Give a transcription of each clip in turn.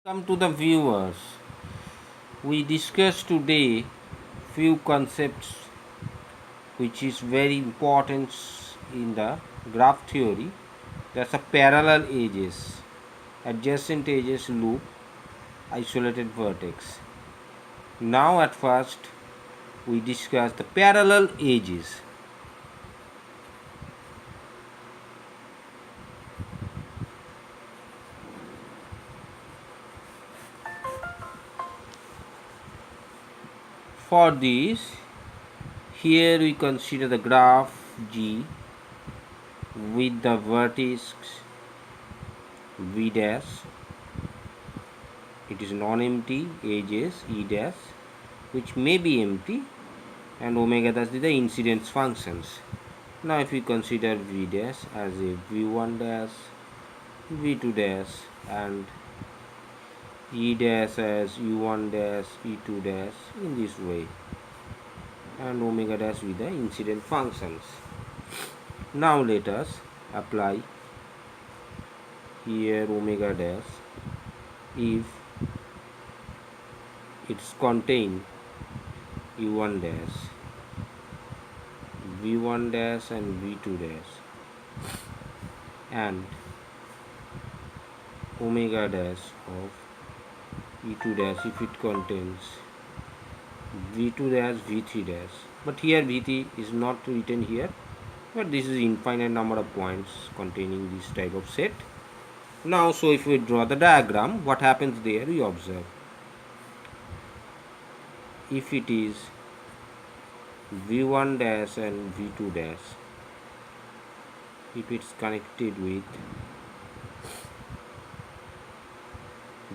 Welcome to the viewers. We discuss today few concepts which is very important in the graph theory. That's a parallel edges, adjacent edges loop, isolated vertex. Now at first we discuss the parallel edges. For this, here we consider the graph G with the vertex V dash. It is non-empty edges E dash, which may be empty, and omega dash is the incidence functions. Now if we consider V dash as a V1 dash, V2 dash, and E dash as U1 dash, E2 dash in this way, and omega dash with the incident functions. Now let us apply here omega dash if it's contain U1 dash, V1 dash and V2 dash, and omega dash of E2 dash if it contains V2 dash, V3 dash. But here V3 is not written here, but this is infinite number of points containing this type of set. Now, so if we draw the diagram, what happens there we observe. If it is V1 dash and V2 dash, if it's connected with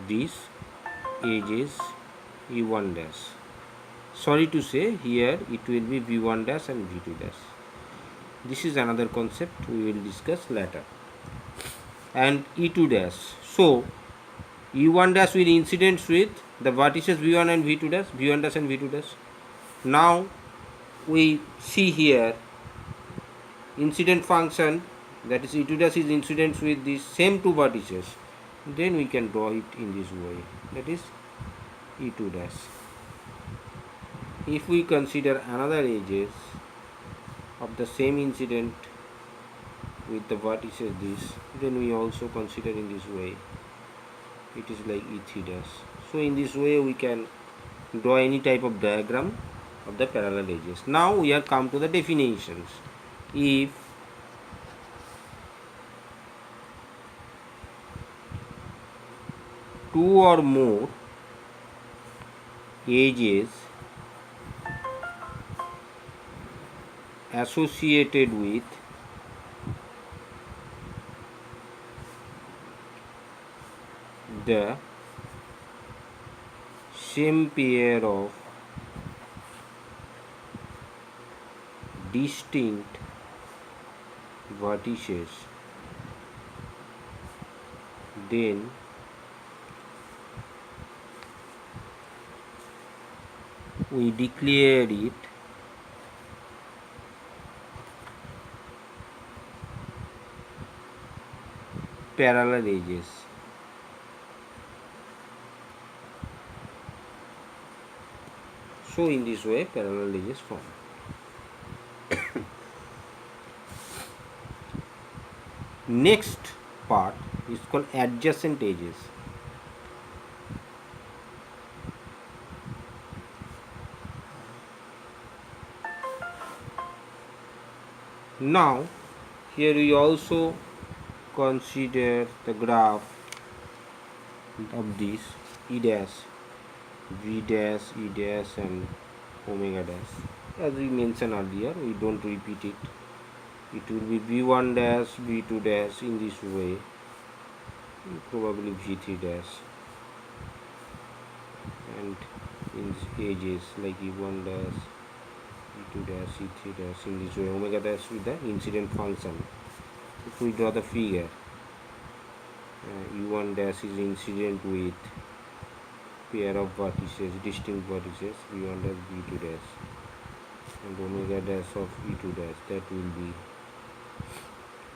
this edges E1 dash, sorry to say here it will be V1 dash and V2 dash. This is another concept we will discuss later. And E2 dash, so E1 dash will incidence with the vertices V1 and V2 dash, V1 dash and V2 dash. Now we see here incident function, that is E2 dash is incidence with these same two vertices. Then we can draw it in this way, that is E2 dash. If we consider another edges of the same incident with the vertices this, then we also consider in this way, it is like E3 dash. So in this way we can draw any type of diagram of the parallel edges. Now we are come to the definitions. If two or more edges associated with the same pair of distinct vertices, then we declare it parallel edges. So in this way parallel edges form. Next part is called adjacent edges. Now here we also consider the graph of this E dash, V dash, E dash and omega dash. As we mentioned earlier, we don't repeat it. It will be V1 dash, V2 dash in this way, probably V3 dash, and in edges like E1 dash, E2 dash, E3 dash in this way, omega dash with the incident function. If we draw the figure, U1 dash is incident with pair of vertices, distinct vertices, V1 dash, V2 dash, and omega dash of E2 dash, that will be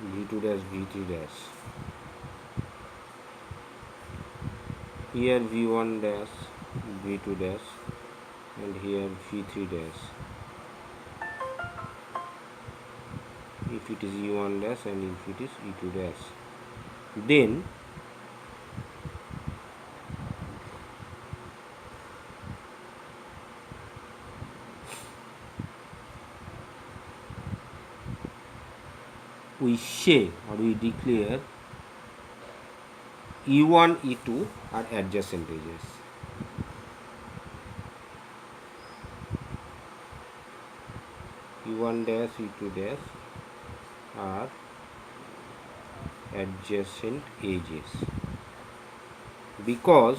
V2 dash, V3 dash. here v1 dash, v2 dash, and here v3 dash. If it is e1 dash and if it is e2 dash, then we say or we declare e1 e2 are adjacent edges. e1 dash e2 dash are adjacent edges because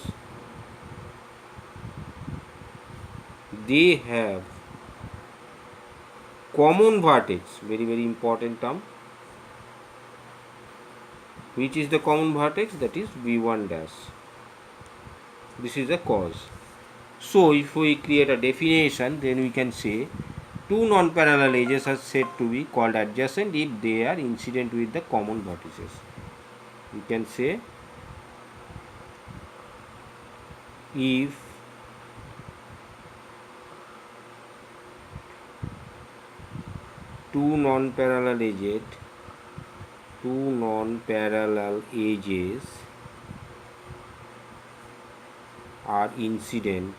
they have common vertex. Very very important term. Which is the common vertex? That is v1 dash. This is a cause. So if we create a definition, then we can say two non-parallel edges are said to be called adjacent if they are incident with the common vertices. We can say if two non-parallel edges are incident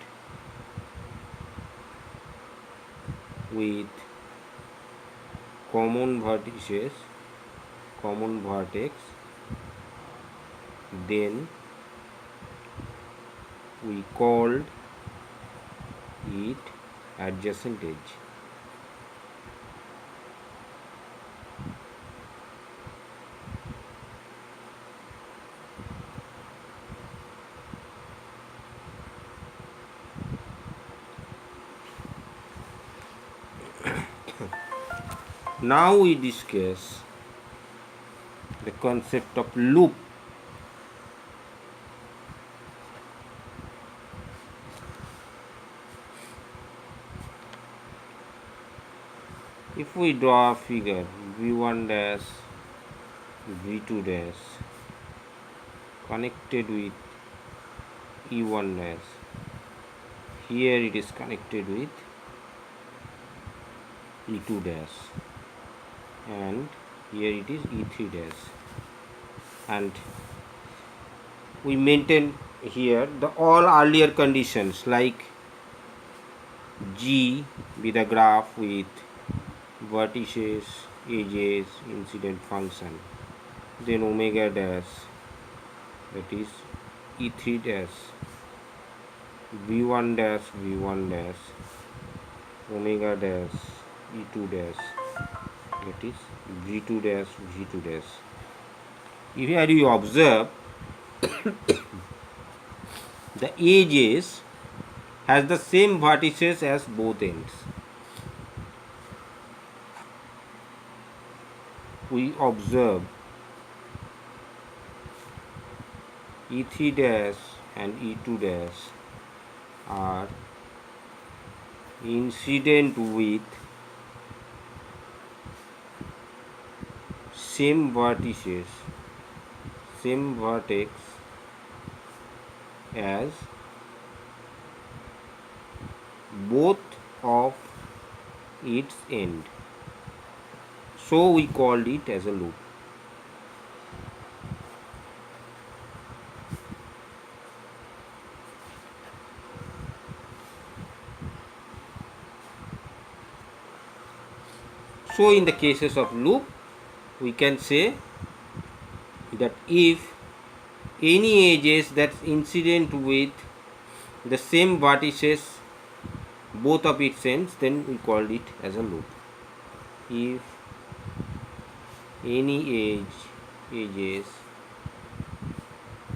with common vertices, common vertex, then we called it adjacent edge. Now we discuss the concept of loop. If we draw a figure v1 dash, v2 dash connected with e1 dash, here it is connected with e2 dash, and here it is e3 dash, and we maintain here the all earlier conditions like G be the graph with vertices, edges, incident function, then omega dash, that is e3 dash, v1 dash, v1 dash, omega dash, e2 dash, that is v2 dash, v2 dash. Here you observe the edges has the same vertices as both ends. We observe e3 dash and e2 dash are incident with same vertices, same vertex as both of its end. So we called it as a loop. So in the cases of loop, we can say that if any edges that's incident with the same vertices both of its ends, then we called it as a loop. If any edges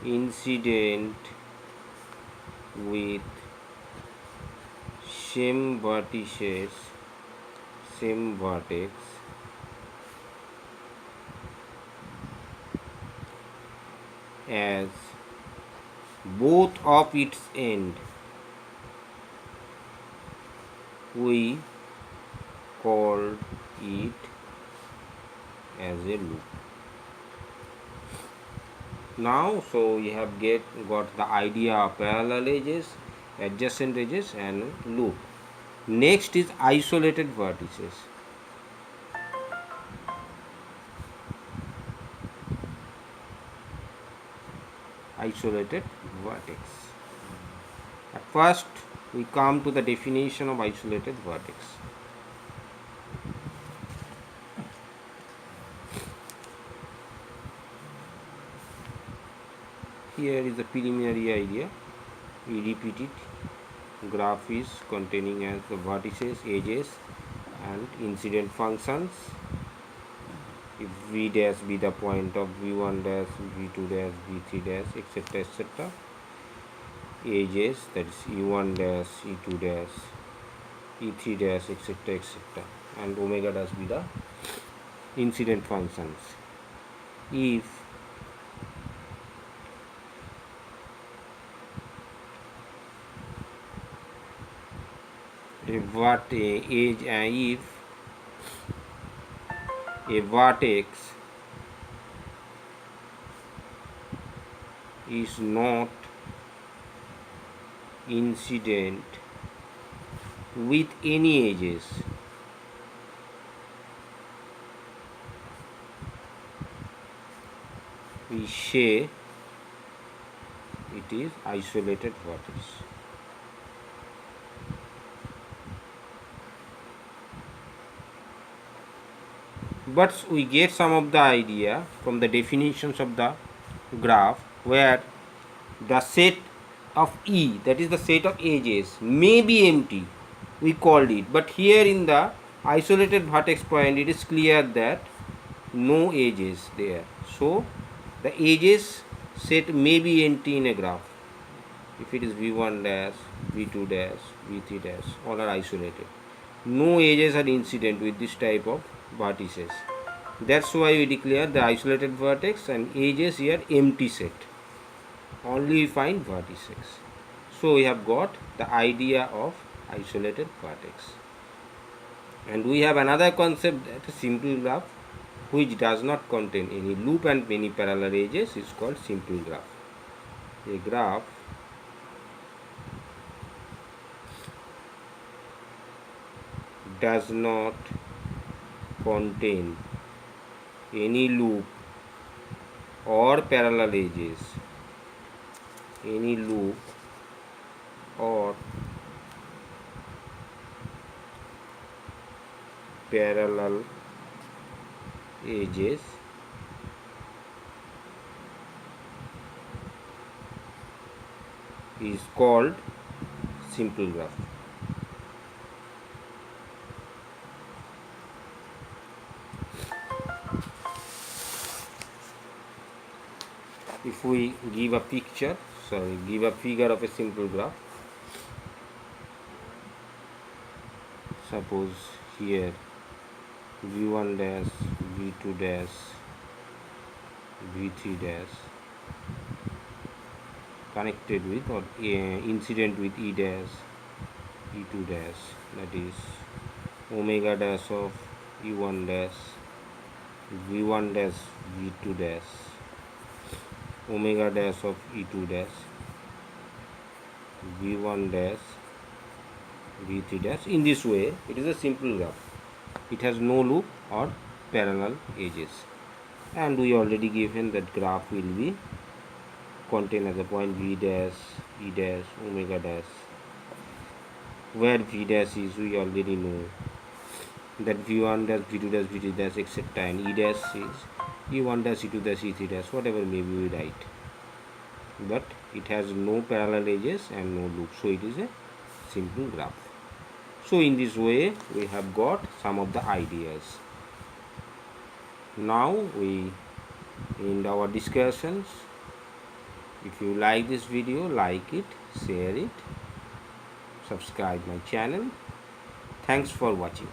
incident with same vertices, same vertex as both of its end, we called it as a loop. Now, so we have got the idea of parallel edges, adjacent edges, and loop. Next is isolated vertices. Isolated vertex. At first, we come to the definition of isolated vertex. Here is the preliminary idea. We repeat it. Graph is containing as the vertices, edges, and incident functions. If v dash be the point of v1 dash, v2 dash, v3 dash, etc., etc. Edges, that is e1 dash, e2 dash, e3 dash, etc., etc., and omega dash be the incident functions. If a vertex is not incident with any edges, we say it is isolated vertex. But we get some of the idea from the definitions of the graph, where the set of E, that is the set of edges, may be empty, we called it, but here in the isolated vertex point it is clear that no edges there. So the edges set may be empty in a graph if it is v1 dash, v2 dash, v3 dash, all are isolated. No edges are incident with this type of vertices. That's why we declare the isolated vertex and edges here empty set. Only we find vertices. So we have got the idea of isolated vertex. And we have another concept, that a simple graph which does not contain any loop and any parallel edges is called simple graph. A graph does not contain any loop or parallel edges, any loop or parallel edges is called simple graph. If we give a figure of a simple graph, suppose here v1 dash, v2 dash, v3 dash connected with or incident with e dash, e2 dash, that is omega dash of e1 dash, v1 dash, v2 dash, omega dash of e2 dash, v1 dash, v3 dash. In this way it is a simple graph. It has no loop or parallel edges, and we already given that graph will be contain as a point v dash, e dash, omega dash. Where v dash is, we already know that v1 dash, v2 dash, v3 dash, etc., and e dash is e1 dash, e2 dash, e3 dash, whatever maybe we write, but it has no parallel edges and no loop, so it is a simple graph. So in this way we have got some of the ideas. Now we end our discussions. If you like this video, like it, share it, subscribe my channel. Thanks for watching.